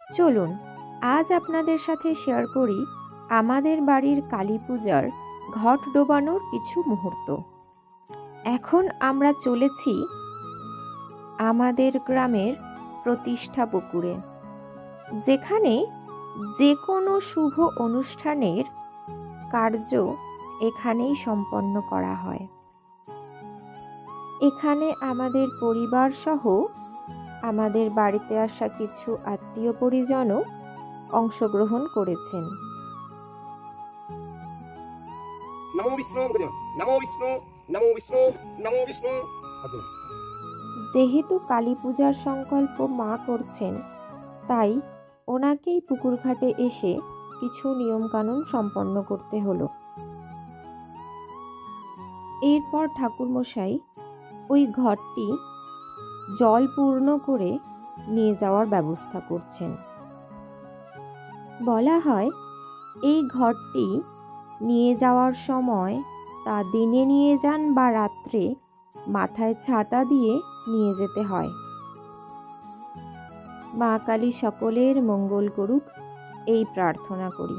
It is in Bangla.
চলুন আজ আপনাদের সাথে শেয়ার করি আমাদের বাড়ির কালী পূজার ঘট ডোবানোর কিছু মুহূর্ত। এখন আমরা চলেছি আমাদের গ্রামের প্রতিষ্ঠা পুকুরে, যেখানে যে কোনো শুভ অনুষ্ঠানের কার্য এখানেই সম্পন্ন করা হয়। এখানে আমাদের পরিবার সহ আমাদের বাড়িতে আসা কিছু আত্মীয় পরিজনও অংশগ্রহণ করেছেন। নমো বিষ্ণু, নমো বিষ্ণু, নমো বিষ্ণু, নমো বিষ্ণু। যেহেতু কালী পূজার সংকল্প মা করছেন, তাই ওনাকেই পুকুর ঘাটে এসে কিছু নিয়মকানুন সম্পন্ন করতে হলো। এরপর ঠাকুরমশাই ওই ঘরটি জল পূর্ণ করে নিয়ে যাওয়ার ব্যবস্থা করছেন। বলা হয় এই ঘরটি নিয়ে যাওয়ার সময় তা দিনে নিয়ে যান বা রাত্রে মাথায় ছাতা দিয়ে নিয়ে যেতে হয়। মা কালী সকলের মঙ্গল করুক, এই প্রার্থনা করি।